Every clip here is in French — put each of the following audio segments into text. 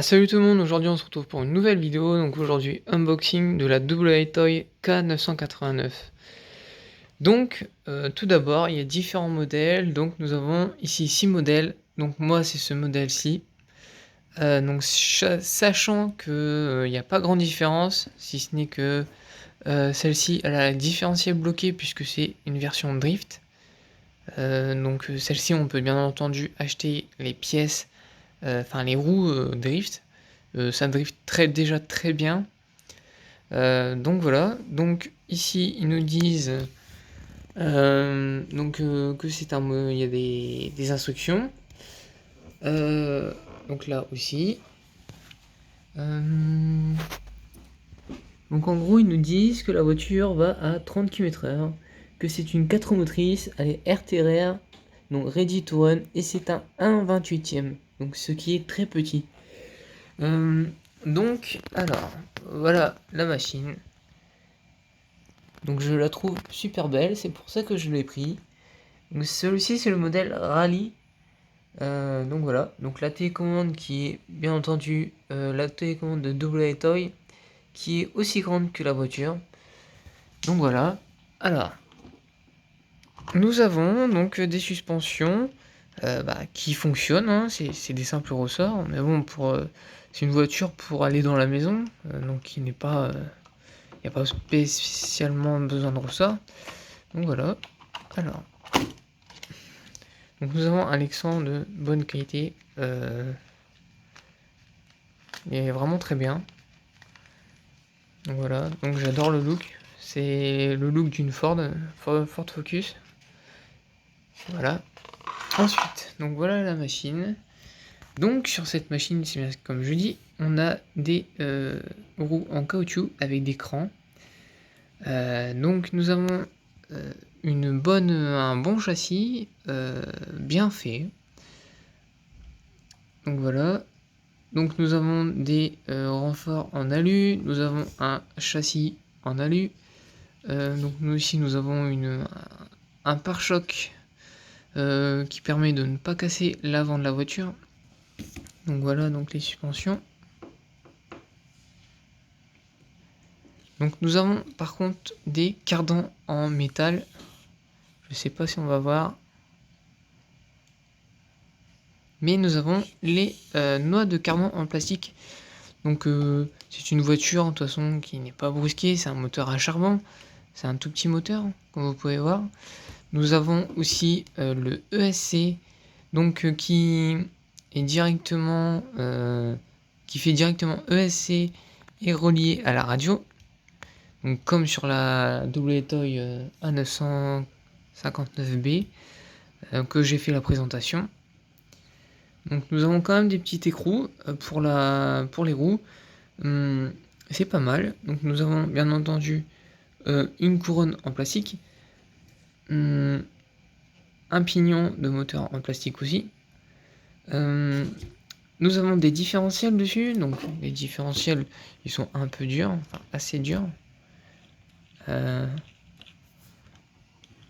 Salut tout le monde, aujourd'hui on se retrouve pour une nouvelle vidéo, donc aujourd'hui unboxing de la WTOY K989. Donc tout d'abord il y a différents modèles, donc nous avons ici 6 modèles, donc moi c'est ce modèle-ci. Donc sachant que il n'y a pas grande différence, si ce n'est que celle-ci elle a la différentiel bloqué puisque c'est une version drift. Donc celle-ci on peut bien entendu acheter les pièces, enfin les roues drift. Ça drift déjà très bien. Donc voilà. Donc ici ils nous disent que c'est il y a des instructions. Donc là aussi. Donc en gros ils nous disent que la voiture va à 30 km/h, que c'est une 4 roues motrices, elle est RTR, donc ready to run, et c'est un 1/28e, donc ce qui est très petit. Donc alors voilà la machine. Donc je la trouve super belle, c'est pour ça que je l'ai pris. Donc celui-ci c'est le modèle Rally. Donc voilà, donc la télécommande qui est bien entendu la télécommande de WTOY qui est aussi grande que la voiture. Donc voilà. Alors nous avons donc des suspensions qui fonctionnent, hein. C'est des simples ressorts, mais bon c'est une voiture pour aller dans la maison, donc qui n'est pas il n'y a pas spécialement besoin de ressorts. Donc voilà. Alors donc nous avons un écran de bonne qualité. Il est vraiment très bien. Donc voilà. Donc j'adore le look. C'est le look d'une Ford Focus. Voilà. Ensuite, donc voilà la machine. Donc sur cette machine, c'est bien comme je dis, on a des roues en caoutchouc avec des crans. Donc nous avons un bon châssis bien fait. Donc voilà. Donc nous avons des renforts en alu, nous avons un châssis en alu. Donc nous ici nous avons un pare-choc qui permet de ne pas casser l'avant de la voiture. Donc voilà donc les suspensions. Donc nous avons par contre des cardans en métal. Je sais pas si on va voir. Mais nous avons les noix de cardan en plastique. Donc c'est une voiture de toute façon qui n'est pas brusquée, c'est un moteur à charbon. C'est un tout petit moteur, comme vous pouvez voir. Nous avons aussi le ESC, donc qui est directement qui fait directement ESC et relié à la radio. Donc comme sur la WTOY A959B que j'ai fait la présentation. Donc nous avons quand même des petits écrous pour les roues. C'est pas mal. Donc nous avons bien entendu une couronne en plastique, un pignon de moteur en plastique aussi. Nous avons des différentiels dessus, donc les différentiels ils sont un peu durs, enfin assez durs.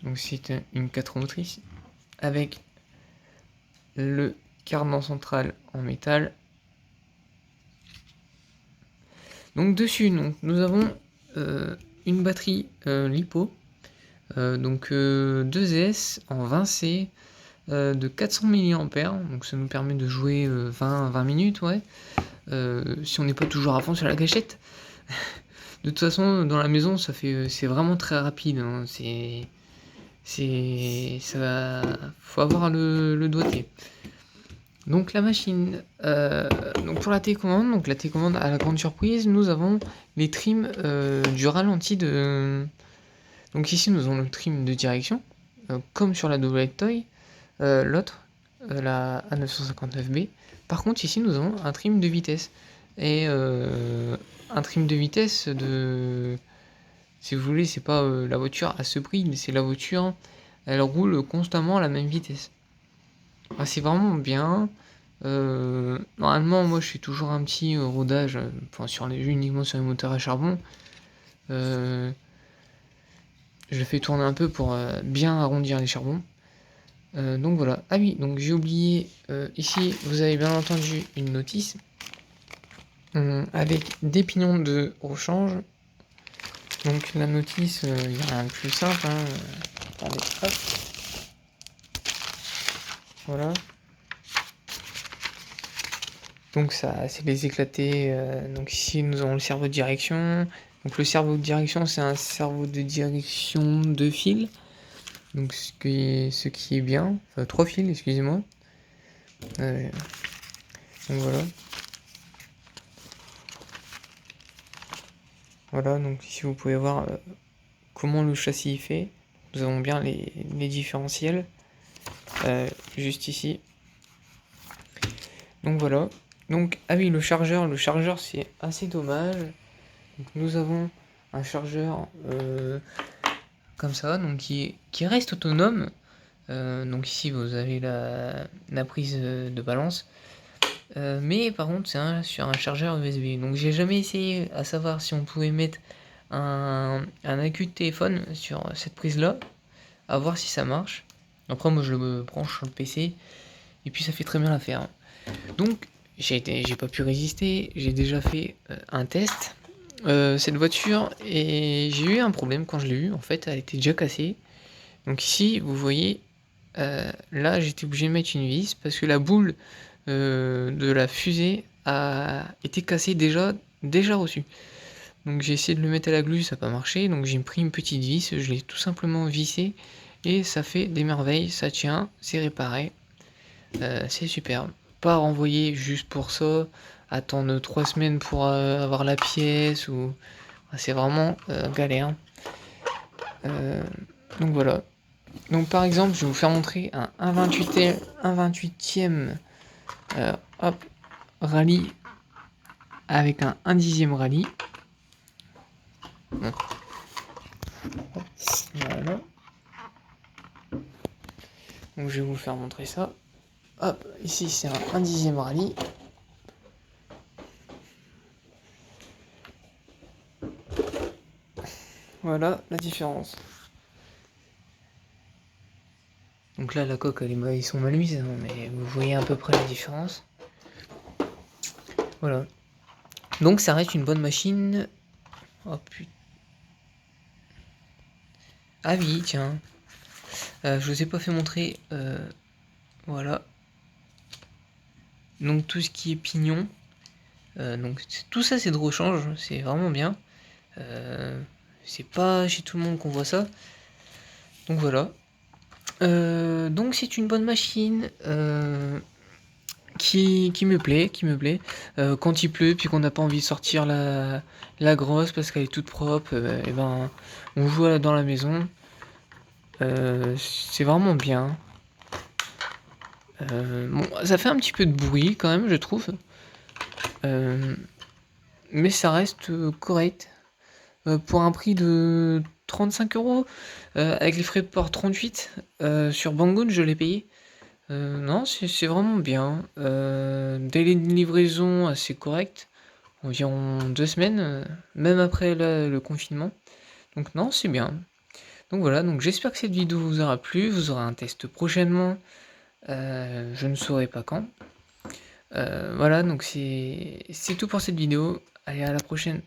Donc c'est une 4 roues motrices avec le cardan central en métal. Donc dessus nous avons une batterie LiPo, donc 2S en 20C de 400 mAh, donc ça nous permet de jouer 20 minutes, ouais, si on n'est pas toujours à fond sur la gâchette. De toute façon dans la maison c'est vraiment très rapide, hein. Faut avoir le doigté. Donc la machine, donc pour la télécommande, donc la télécommande à la grande surprise, nous avons les trims du ralenti de. Donc ici nous avons le trim de direction, comme sur la WTOY, l'autre, la A959B. Par contre ici nous avons un trim de vitesse et un trim de vitesse de. Si vous voulez, c'est pas la voiture à ce prix, mais c'est la voiture, elle roule constamment à la même vitesse. C'est vraiment bien. Normalement, moi je fais toujours un petit rodage, uniquement sur les moteurs à charbon. Je le fais tourner un peu pour bien arrondir les charbons. Donc voilà. Ah oui, donc j'ai oublié, ici vous avez bien entendu une notice. avec des pignons de rechange. Donc la notice, il y a rien de plus simple, hein. Attendez, hop. Voilà. Donc ça, c'est les éclatés. Donc ici, nous avons le cerveau de direction. Donc le cerveau de direction, c'est un cerveau de direction 2 fils. Donc ce qui est bien. Enfin, 3 fils, excusez-moi. Donc voilà. Voilà, donc ici vous pouvez voir comment le châssis est fait. Nous avons bien les différentiels. Juste ici. Donc voilà. Donc, ah oui, le chargeur c'est assez dommage. Donc, nous avons un chargeur comme ça, donc qui reste autonome. Donc ici vous avez la prise de balance. Mais par contre c'est sur un chargeur USB. Donc j'ai jamais essayé à savoir si on pouvait mettre un accu de téléphone sur cette prise là. À voir si ça marche. Après moi je le branche sur le PC. Et puis ça fait très bien l'affaire. Donc j'ai pas pu résister. J'ai déjà fait un test. Cette voiture, et j'ai eu un problème quand je l'ai eu. En fait elle était déjà cassée. Donc ici vous voyez, là j'étais obligé de mettre une vis parce que la boule de la fusée a été cassée déjà reçue. Donc j'ai essayé de le mettre à la glu, ça n'a pas marché. Donc j'ai pris une petite vis, je l'ai tout simplement vissé et ça fait des merveilles. Ça tient, c'est réparé. C'est super. Pas renvoyer juste pour ça, attendre 3 semaines pour avoir la pièce ou c'est vraiment galère. Donc voilà. Donc par exemple, je vais vous faire montrer un 1/28e hop, rallye avec un 1/10e rallye. Bon. Hop, voilà. Donc je vais vous faire montrer ça. Hop, ici c'est un 1/10e rallye. Voilà la différence. Donc là la coque ils sont mal mis, mais vous voyez à peu près la différence. Voilà. Donc ça reste une bonne machine. Oh putain. Ah oui, tiens. Je vous ai pas fait montrer. Voilà. Donc tout ce qui est pignon. Donc tout ça c'est de rechange, c'est vraiment bien. C'est pas chez tout le monde qu'on voit ça. Donc voilà. Donc c'est une bonne machine qui me plaît. Quand il pleut puis qu'on n'a pas envie de sortir la grosse parce qu'elle est toute propre, et ben on joue dans la maison. C'est vraiment bien. Bon, ça fait un petit peu de bruit quand même, je trouve. Mais ça reste correct. Pour un prix de 35 €, avec les frais de port 38, sur Banggood je l'ai payé. Non, c'est vraiment bien. Délai de livraison assez correct, environ 2 semaines, même après le confinement. Donc non, c'est bien. Donc voilà, donc j'espère que cette vidéo vous aura plu. Vous aurez un test prochainement. Je ne saurai pas quand. Voilà, donc c'est tout pour cette vidéo. Allez, à la prochaine.